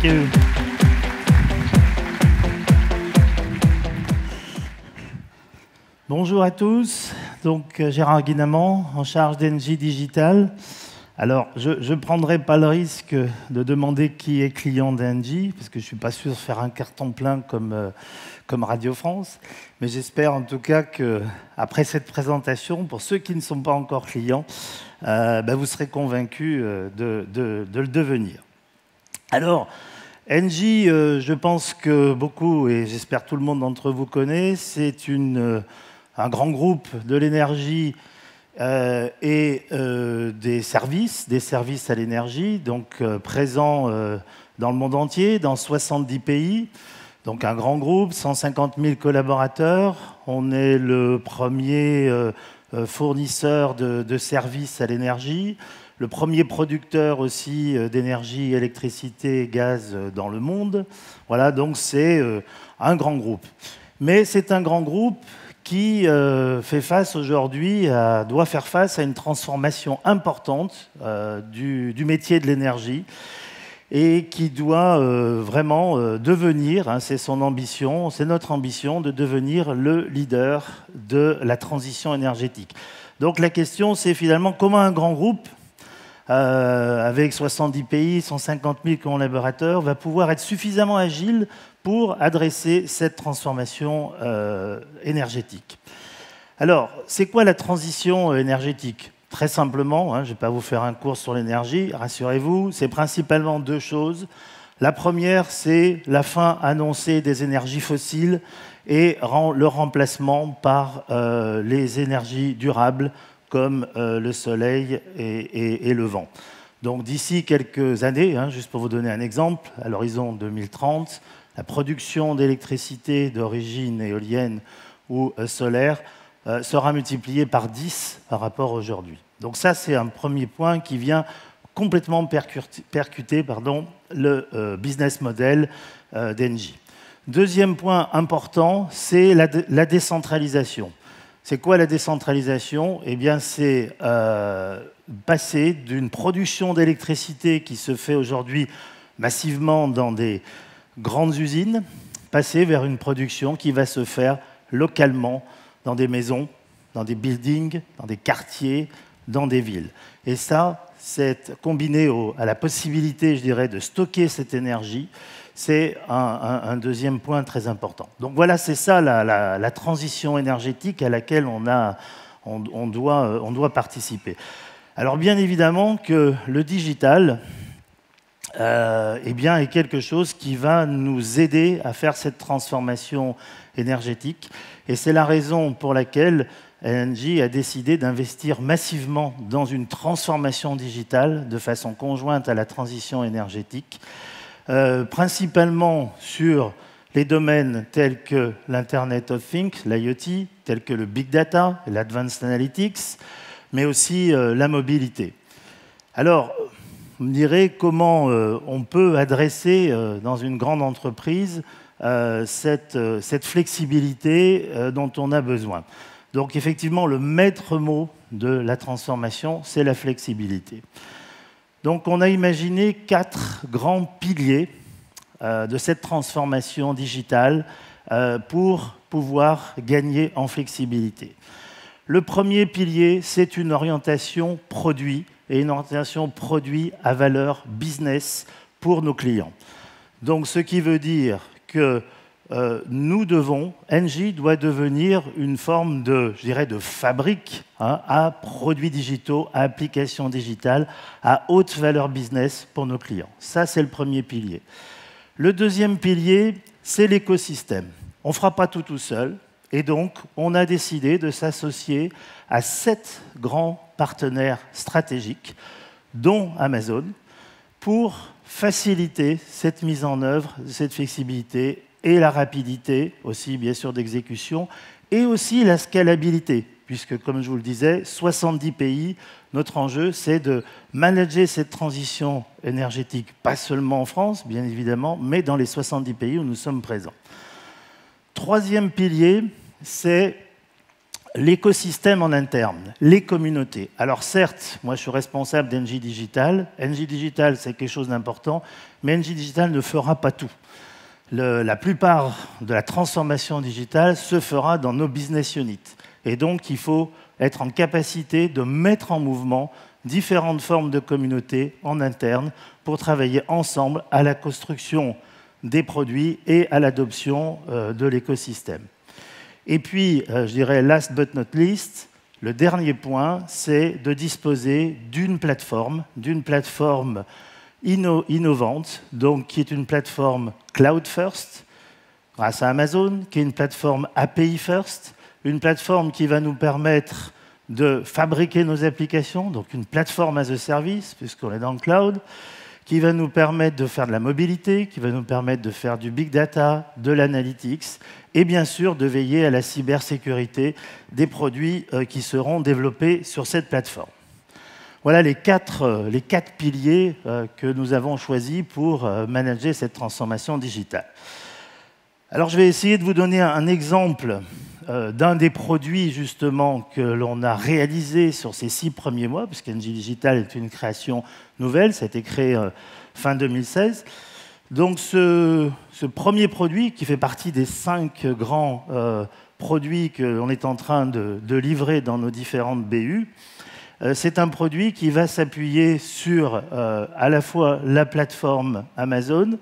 Thank you. Bonjour à tous, donc Gérard Guinamant, en charge d'Engie Digital. Alors, je ne prendrai pas le risque de demander qui est client d'Engie, parce que je ne suis pas sûr de faire un carton plein comme Radio France, mais j'espère en tout cas qu'après cette présentation, pour ceux qui ne sont pas encore clients, vous serez convaincus de le devenir. Alors, Engie, je pense que beaucoup, et j'espère tout le monde d'entre vous connaît, c'est un grand groupe de l'énergie et des services à l'énergie, donc présents dans le monde entier, dans 70 pays. Donc un grand groupe, 150 000 collaborateurs. On est le premier fournisseur de services à l'énergie, le premier producteur aussi d'énergie, électricité, gaz dans le monde. Voilà, donc c'est un grand groupe. Mais c'est un grand groupe qui fait face aujourd'hui, doit faire face à une transformation importante du métier de l'énergie et qui doit vraiment devenir, c'est son ambition, c'est notre ambition, de devenir le leader de la transition énergétique. Donc la question, c'est finalement comment un grand groupe, avec 70 pays, 150 000 collaborateurs, va pouvoir être suffisamment agile pour adresser cette transformation énergétique. Alors, c'est quoi la transition énergétique ? Très simplement, je ne vais pas vous faire un cours sur l'énergie, rassurez-vous, c'est principalement deux choses. La première, c'est la fin annoncée des énergies fossiles et le remplacement par les énergies durables comme le soleil et le vent. Donc d'ici quelques années, juste pour vous donner un exemple, à l'horizon 2030, la production d'électricité d'origine éolienne ou solaire sera multipliée par 10 par rapport à aujourd'hui. Donc ça, c'est un premier point qui vient complètement percuter le business model d'Engie. Deuxième point important, c'est la décentralisation. C'est quoi la décentralisation ? Eh bien, c'est passer d'une production d'électricité qui se fait aujourd'hui massivement dans des grandes usines, passer vers une production qui va se faire localement dans des maisons, dans des buildings, dans des quartiers, dans des villes. Et ça, c'est combiné à la possibilité, je dirais, de stocker cette énergie. C'est un deuxième point très important. Donc voilà, c'est ça la transition énergétique à laquelle on doit participer. Alors bien évidemment que le digital est quelque chose qui va nous aider à faire cette transformation énergétique. Et c'est la raison pour laquelle Engie a décidé d'investir massivement dans une transformation digitale de façon conjointe à la transition énergétique, principalement sur les domaines tels que l'Internet of Things, l'IoT, tels que le Big Data, l'Advanced Analytics, mais aussi la mobilité. Alors, vous me direz comment on peut adresser dans une grande entreprise cette flexibilité dont on a besoin. Donc effectivement, le maître mot de la transformation, c'est la flexibilité. Donc on a imaginé 4 grands piliers de cette transformation digitale pour pouvoir gagner en flexibilité. Le premier pilier, c'est une orientation produit et une orientation produit à valeur business pour nos clients. Donc ce qui veut dire que Engie doit devenir une forme de fabrique à produits digitaux, à applications digitales, à haute valeur business pour nos clients. Ça, c'est le premier pilier. Le deuxième pilier, c'est l'écosystème. On ne fera pas tout seul, et donc on a décidé de s'associer à 7 grands partenaires stratégiques, dont Amazon, pour faciliter cette mise en œuvre de cette flexibilité et la rapidité aussi, bien sûr, d'exécution, et aussi la scalabilité, puisque, comme je vous le disais, 70 pays, notre enjeu, c'est de manager cette transition énergétique, pas seulement en France, bien évidemment, mais dans les 70 pays où nous sommes présents. Troisième pilier, c'est L'écosystème en interne, les communautés. Alors certes, moi je suis responsable d'Engie Digital. Engie Digital, c'est quelque chose d'important, mais Engie Digital ne fera pas tout. La plupart de la transformation digitale se fera dans nos business units. Et donc, il faut être en capacité de mettre en mouvement différentes formes de communautés en interne pour travailler ensemble à la construction des produits et à l'adoption de l'écosystème. Et puis, je dirais, last but not least, le dernier point, c'est de disposer d'une plateforme innovante, donc qui est une plateforme cloud first, grâce à Amazon, qui est une plateforme API first, une plateforme qui va nous permettre de fabriquer nos applications, donc une plateforme as a service, puisqu'on est dans le cloud, qui va nous permettre de faire de la mobilité, qui va nous permettre de faire du big data, de l'analytics, et bien sûr de veiller à la cybersécurité des produits qui seront développés sur cette plateforme. Voilà les quatre piliers que nous avons choisis pour manager cette transformation digitale. Alors je vais essayer de vous donner un exemple d'un des produits justement que l'on a réalisé sur ces 6 premiers mois, puisque Engie Digital est une création nouvelle, ça a été créé fin 2016. Donc ce premier produit, qui fait partie des 5 grands produits que l'on est en train de livrer dans nos différentes BU, c'est un produit qui va s'appuyer sur à la fois la plateforme Amazon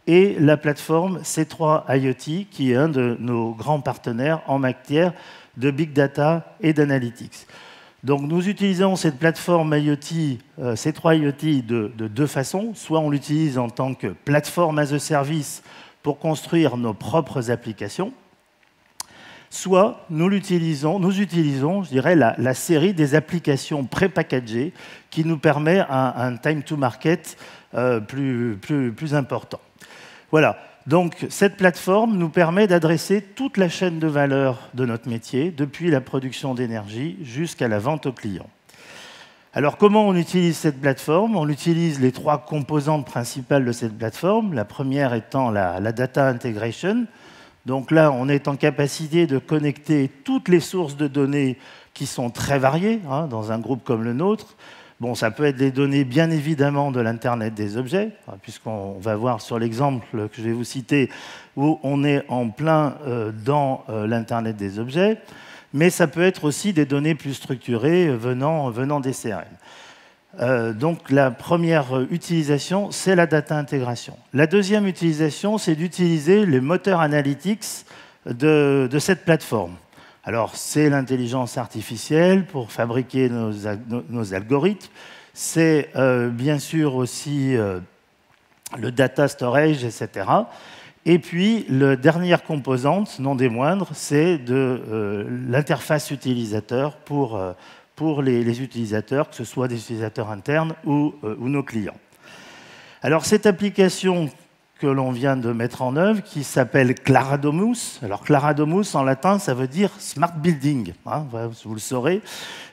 et la plateforme C3 IoT, qui est un de nos grands partenaires en matière de big data et d'analytics. Donc nous utilisons cette plateforme IoT, C3 IoT de 2 façons. Soit on l'utilise en tant que plateforme as a service pour construire nos propres applications, soit nous utilisons, je dirais, la série des applications pré-packagées qui nous permet un time to market plus important. Voilà. Donc, cette plateforme nous permet d'adresser toute la chaîne de valeur de notre métier, depuis la production d'énergie jusqu'à la vente aux clients. Alors, comment on utilise cette plateforme? On utilise les 3 composantes principales de cette plateforme. La première étant la data integration. Donc là, on est en capacité de connecter toutes les sources de données qui sont très variées dans un groupe comme le nôtre. Bon, ça peut être des données, bien évidemment, de l'Internet des objets, puisqu'on va voir sur l'exemple que je vais vous citer, où on est en plein dans l'Internet des objets, mais ça peut être aussi des données plus structurées venant des CRM. Donc, la première utilisation, c'est la data intégration. La deuxième utilisation, c'est d'utiliser les moteurs analytics de cette plateforme. Alors, c'est l'intelligence artificielle pour fabriquer nos algorithmes. C'est bien sûr aussi le data storage, etc. Et puis, la dernière composante, non des moindres, c'est de l'interface utilisateur pour les utilisateurs, que ce soit des utilisateurs internes ou nos clients. Alors, cette application que l'on vient de mettre en œuvre, qui s'appelle Claradomus. Alors, Claradomus, en latin, ça veut dire Smart Building, vous le saurez.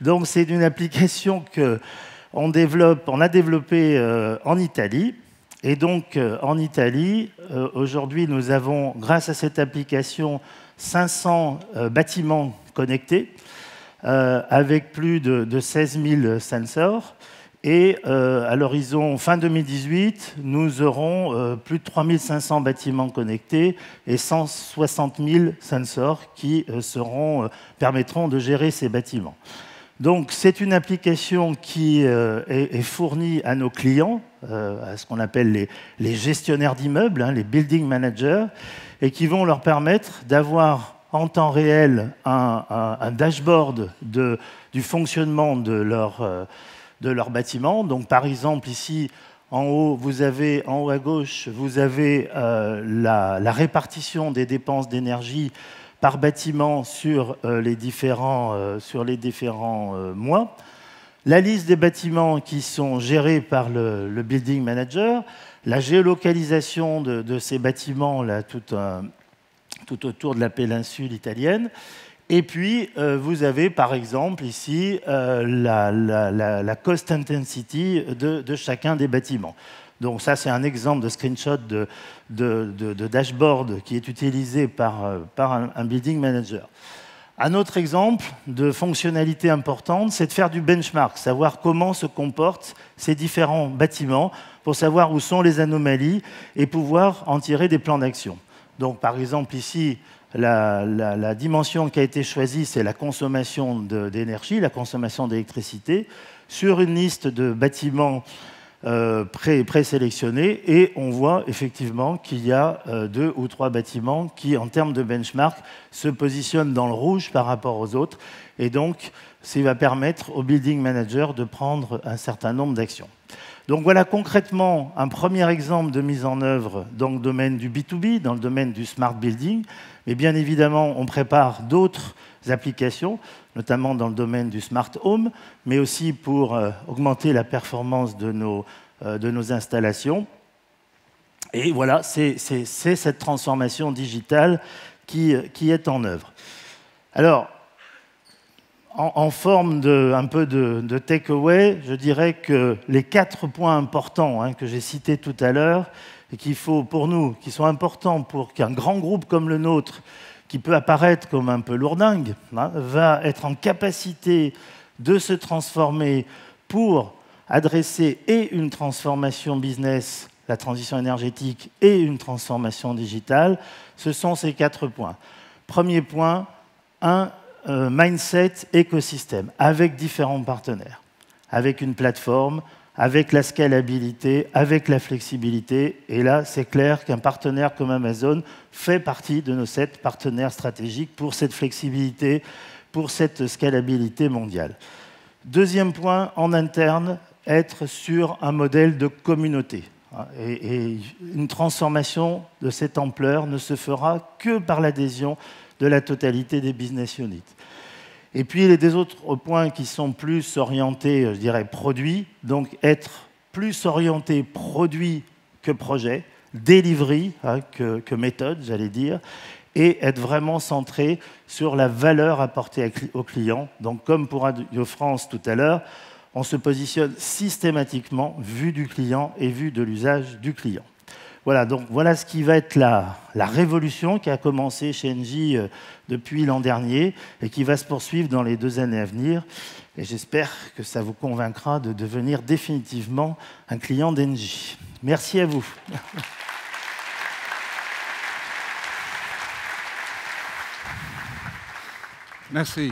Donc, c'est une application qu'on a développée en Italie. Et donc, en Italie, aujourd'hui, nous avons, grâce à cette application, 500 bâtiments connectés, avec plus de 16 000 sensors. Et à l'horizon fin 2018, nous aurons plus de 3 500 bâtiments connectés et 160 000 sensors qui permettront de gérer ces bâtiments. Donc, c'est une application qui est fournie à nos clients, à ce qu'on appelle les gestionnaires d'immeubles, les building managers, et qui vont leur permettre d'avoir en temps réel un dashboard du fonctionnement de leur bâtiment. Donc, par exemple, ici, en haut à gauche, vous avez la répartition des dépenses d'énergie par bâtiment sur les différents mois. La liste des bâtiments qui sont gérés par le building manager, la géolocalisation de ces bâtiments là, tout autour de la péninsule italienne. Et puis, vous avez, par exemple, ici, la cost intensity de chacun des bâtiments. Donc ça, c'est un exemple de screenshot de dashboard qui est utilisé par un building manager. Un autre exemple de fonctionnalité importante, c'est de faire du benchmark, savoir comment se comportent ces différents bâtiments pour savoir où sont les anomalies et pouvoir en tirer des plans d'action. Donc, par exemple, ici, la dimension qui a été choisie, c'est la consommation d'énergie, la consommation d'électricité, sur une liste de bâtiments présélectionnés, et on voit effectivement qu'il y a 2 ou 3 bâtiments qui, en termes de benchmark, se positionnent dans le rouge par rapport aux autres, et donc ça va permettre au building manager de prendre un certain nombre d'actions. Donc voilà concrètement un premier exemple de mise en œuvre dans le domaine du B2B, dans le domaine du smart building. Mais bien évidemment, on prépare d'autres applications, notamment dans le domaine du smart home, mais aussi pour augmenter la performance de nos installations. Et voilà, c'est cette transformation digitale qui est en œuvre. Alors, en forme un peu de take-away, je dirais que les 4 points importants que j'ai cités tout à l'heure, et qu'il faut pour nous, qui sont importants pour qu'un grand groupe comme le nôtre, qui peut apparaître comme un peu lourdingue, va être en capacité de se transformer pour adresser et une transformation business, la transition énergétique, et une transformation digitale. Ce sont ces 4 points. Premier point, mindset écosystème, avec différents partenaires, avec une plateforme, avec la scalabilité, avec la flexibilité. Et là, c'est clair qu'un partenaire comme Amazon fait partie de nos 7 partenaires stratégiques pour cette flexibilité, pour cette scalabilité mondiale. Deuxième point, en interne, être sur un modèle de communauté. Et une transformation de cette ampleur ne se fera que par l'adhésion de la totalité des business units. Et puis, il y a des autres points qui sont plus orientés, je dirais, produits. Donc, être plus orienté produit que projet, delivery que méthode, j'allais dire, et être vraiment centré sur la valeur apportée au client. Donc, comme pour Radio France tout à l'heure, on se positionne systématiquement vu du client et vu de l'usage du client. Voilà, donc voilà ce qui va être la révolution qui a commencé chez Engie depuis l'an dernier et qui va se poursuivre dans les 2 années à venir. Et j'espère que ça vous convaincra de devenir définitivement un client d'Engie. Merci à vous. Merci.